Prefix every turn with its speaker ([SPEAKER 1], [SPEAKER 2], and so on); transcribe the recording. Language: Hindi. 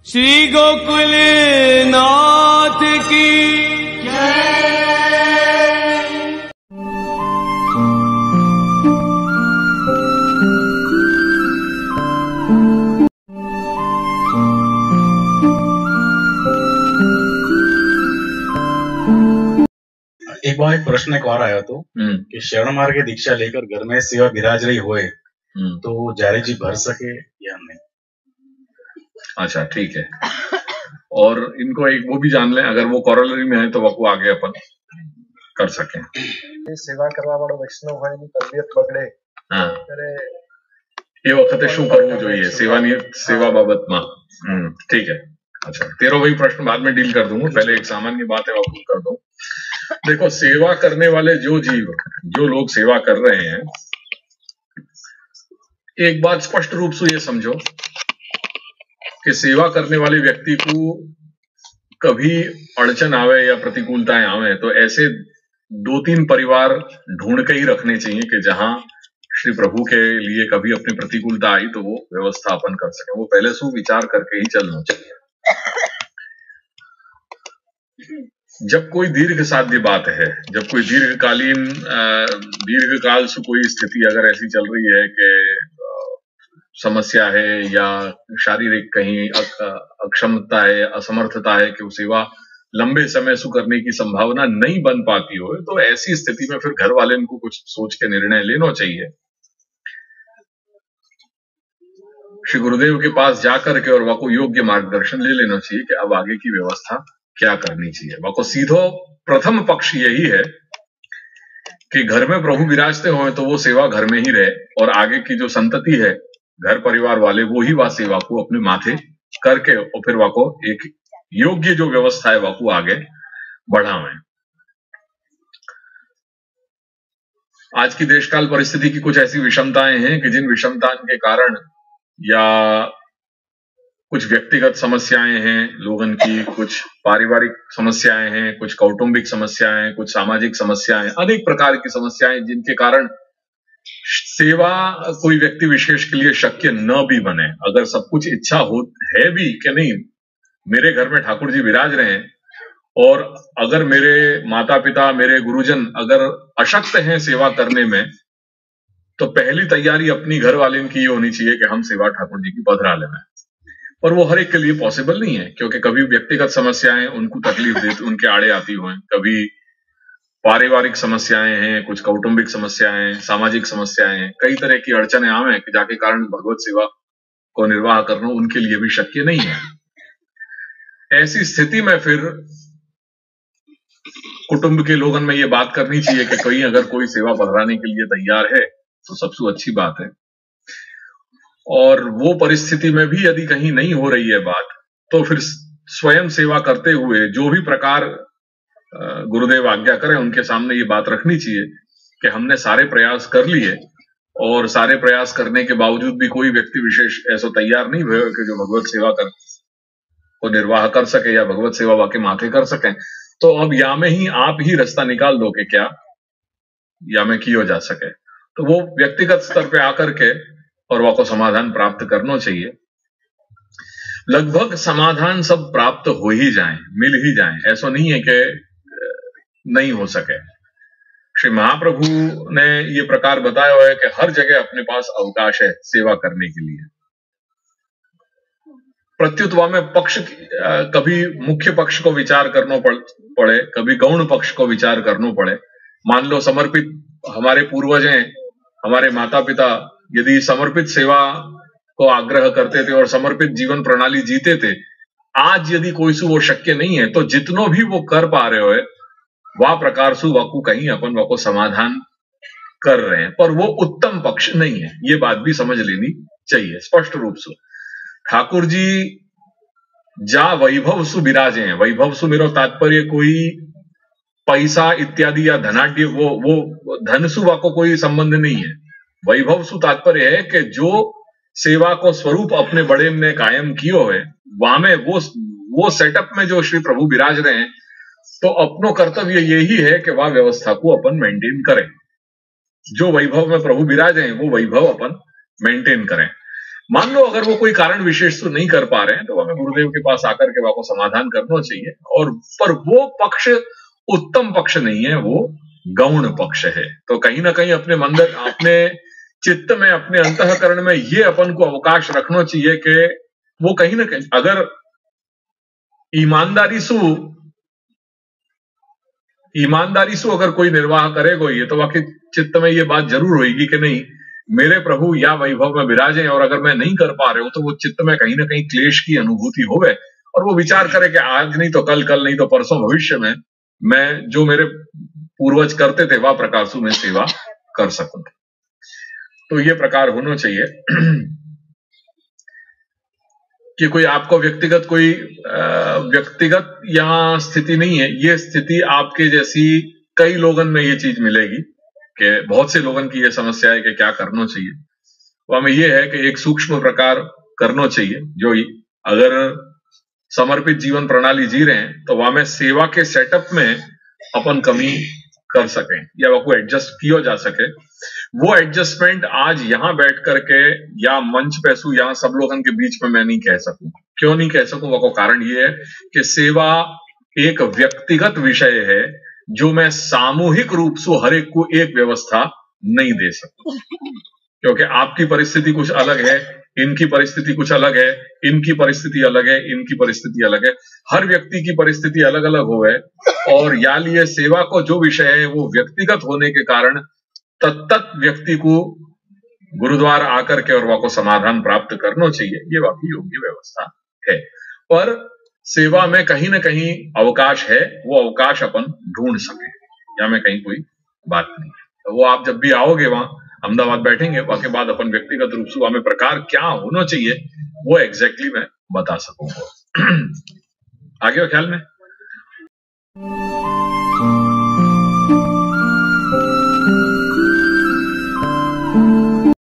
[SPEAKER 1] श्री गोकुल नाथ की
[SPEAKER 2] एक बार एक प्रश्न एक और आया तो कि शरण मार्ग की दीक्षा लेकर घर में सेवा विराज रही होए तो जारे जी भर सके या नहीं।
[SPEAKER 3] अच्छा ठीक है। और इनको एक वो भी जान लें, अगर वो कॉरोलरी में है तो वो आगे अपन कर सकें।
[SPEAKER 4] सेवा करवा वालों वैष्णव હોય ની તબિયત બગડે ત્યારે
[SPEAKER 3] એ વખતે શું કરવું જોઈએ સેવા બાબતમાં। ठीक है। अच्छा, तेरा वही प्रश्न बाद में डील कर दूंगा, पहले एक सामान्य बात है वापस कर दूं। देखो, सेवा करने वाले जो लोग सेवा कर रहे हैं, एक बात स्पष्ट रूप से ये समझो कि सेवा करने वाले व्यक्ति को कभी अड़चन आवे या प्रतिकूलताएं आवे तो ऐसे 2-3 परिवार ढूंढ के ही रखने चाहिए कि जहां श्री प्रभु के लिए कभी अपनी प्रतिकूलता आई तो वो व्यवस्थापन कर सके। वो पहले से विचार करके ही चलना चाहिए। जब कोई दीर्घ साध्य बात है, जब कोई दीर्घकाल से कोई स्थिति अगर ऐसी चल रही है कि समस्या है या शारीरिक कहीं अक्षमता है, असमर्थता है कि वो सेवा लंबे समय से करने की संभावना नहीं बन पाती हो, तो ऐसी स्थिति में फिर घर वाले इनको कुछ सोच के निर्णय लेना चाहिए। श्री गुरुदेव के पास जाकर के और वह को योग्य मार्गदर्शन ले लेना चाहिए कि अब आगे की व्यवस्था क्या करनी चाहिए। वह को सीधो प्रथम पक्ष यही है कि घर में प्रभु विराजते हो तो वो सेवा घर में ही रहे और आगे की जो संतति है, घर परिवार वाले, वो ही वह सेवा को अपने माथे करके और फिर वह को एक योग्य जो व्यवस्था है वह को आगे बढ़ावें। आज की देशकाल परिस्थिति की कुछ ऐसी विषमताएं हैं कि जिन विषमताओं के कारण या कुछ व्यक्तिगत समस्याएं हैं लोगों की, कुछ पारिवारिक समस्याएं हैं, कुछ कौटुंबिक समस्याएं, कुछ सामाजिक समस्याएं, अनेक प्रकार की समस्याएं जिनके कारण सेवा कोई व्यक्ति विशेष के लिए शक्य न भी बने। अगर सब कुछ इच्छा है भी कि नहीं मेरे घर में ठाकुर जी विराज रहे हैं और अगर मेरे माता पिता, मेरे गुरुजन अगर अशक्त हैं सेवा करने में, तो पहली तैयारी अपनी घर वाले की ये होनी चाहिए कि हम सेवा ठाकुर जी की पधराले में। और वो हर एक के लिए पॉसिबल नहीं है, क्योंकि कभी व्यक्तिगत समस्याएं उनको तकलीफ देती, उनके आड़े आती हुए, कभी पारिवारिक समस्याएं हैं, कुछ कौटुंबिक समस्याएं, सामाजिक समस्याएं, कई तरह की अड़चने आवे कि जाके कारण भगवत सेवा को निर्वाह करना उनके लिए भी शक्य नहीं है। ऐसी स्थिति में फिर कुटुंब के लोगों में ये बात करनी चाहिए कि कहीं अगर कोई सेवा पधराने के लिए तैयार है तो सबसे अच्छी बात है। और वो परिस्थिति में भी यदि कहीं नहीं हो रही है बात, तो फिर स्वयं सेवा करते हुए जो भी प्रकार गुरुदेव आज्ञा करें उनके सामने ये बात रखनी चाहिए कि हमने सारे प्रयास कर लिए और सारे प्रयास करने के बावजूद भी कोई व्यक्ति विशेष ऐसा तैयार नहीं हुए कि जो भगवत सेवा को निर्वाह कर सके या भगवत सेवा वाके माथे कर सके। तो अब या में ही आप ही रास्ता निकाल दो कि क्या या में किया जा सके। तो वो व्यक्तिगत स्तर पे आकर के और वह को समाधान प्राप्त करना चाहिए। लगभग समाधान सब प्राप्त हो ही जाए, मिल ही जाए, ऐसा नहीं है कि नहीं हो सके। श्री महाप्रभु ने ये प्रकार बताया हुआ है कि हर जगह अपने पास अवकाश है सेवा करने के लिए। प्रत्युत में पक्ष, कभी मुख्य पक्ष को विचार करना पड़े, कभी गौण पक्ष को विचार करना पड़े। मान लो समर्पित हमारे पूर्वज हैं, हमारे माता पिता यदि समर्पित सेवा को आग्रह करते थे और समर्पित जीवन प्रणाली जीते थे, आज यदि कोई सु वो शक्य नहीं है तो जितनो भी वो कर पा रहे हो वह प्रकार सु वह को कहीं अपन वह को समाधान कर रहे हैं, पर वो उत्तम पक्ष नहीं है। ये बात भी समझ लेनी चाहिए स्पष्ट रूप से। ठाकुर जी जा वैभव सु विराजे हैं, वैभव सु मेरा तात्पर्य कोई पैसा इत्यादि या धनाढ्य वो धन सु वा को कोई संबंध नहीं है। वैभव सु तात्पर्य है कि जो सेवा को स्वरूप अपने बड़े ने कायम कियो है वहां में वो सेटअप में जो श्री प्रभु विराज रहे हैं, तो अपनो कर्तव्य यही है कि वह व्यवस्था को अपन मेंटेन करें। जो वैभव में प्रभु विराज हैं वो वैभव अपन मेंटेन करें। मान लो अगर वो कोई कारण विशेष तो नहीं कर पा रहे हैं तो हमें गुरुदेव के पास आकर के वाको समाधान करना चाहिए। और पर वो पक्ष उत्तम पक्ष नहीं है, वो गौण पक्ष है। तो कहीं ना कहीं अपने मंदिर, अपने चित्त में, अपने अंतःकरण में ये अपन को अवकाश रखना चाहिए कि वो कहीं ना कहीं अगर ईमानदारी से अगर कोई निर्वाह करेगा ये, तो वाकई चित्त में ये बात जरूर होगी कि नहीं मेरे प्रभु या वैभव में विराजे, और अगर मैं नहीं कर पा रहा हूं तो वो चित्त में कहीं ना कहीं क्लेश की अनुभूति होवे और वो विचार करे कि आज नहीं तो कल, कल नहीं तो परसों, भविष्य में मैं जो मेरे पूर्वज करते थे वह प्रकार से मैं सेवा कर सकूं। तो ये प्रकार होना चाहिए कि कोई आपको व्यक्तिगत यहाँ स्थिति नहीं है, ये स्थिति आपके जैसी कई लोगन में ये चीज मिलेगी कि बहुत से लोगन की ये समस्या है कि क्या करना चाहिए। तो हमें ये है कि एक सूक्ष्म प्रकार करना चाहिए, जो अगर समर्पित जीवन प्रणाली जी रहे हैं तो वहां में सेवा के सेटअप में अपन कमी कर सकें या वो एडजस्ट किया जा सके। वो एडजस्टमेंट आज यहां बैठ करके या मंच पे यहाँ सब लोगों के बीच में मैं नहीं कह सकूं। क्यों नहीं कह सकूं? वो कारण ये है कि सेवा एक व्यक्तिगत विषय है जो मैं सामूहिक रूप से हर एक को एक व्यवस्था नहीं दे सकता, क्योंकि आपकी परिस्थिति कुछ अलग है, इनकी परिस्थिति कुछ अलग है, इनकी परिस्थिति अलग है, इनकी परिस्थिति अलग है, हर व्यक्ति की परिस्थिति अलग अलग हो है। और या लिए सेवा को जो विषय है वो व्यक्तिगत होने के कारण तत्त व्यक्ति को गुरुद्वार आकर के और वह को समाधान प्राप्त करना चाहिए, ये वाकई योग्य व्यवस्था है। पर सेवा में कहीं ना कहीं अवकाश है, वो अवकाश अपन ढूंढ सके, या में कहीं कोई बात नहीं है। तो वो आप जब भी आओगे वहां अहमदाबाद बैठेंगे, वहां के बाद अपन व्यक्तिगत रूप से हमें प्रकार क्या होना चाहिए वो एग्जैक्टली मैं बता सकूंगा। आगे ख्याल में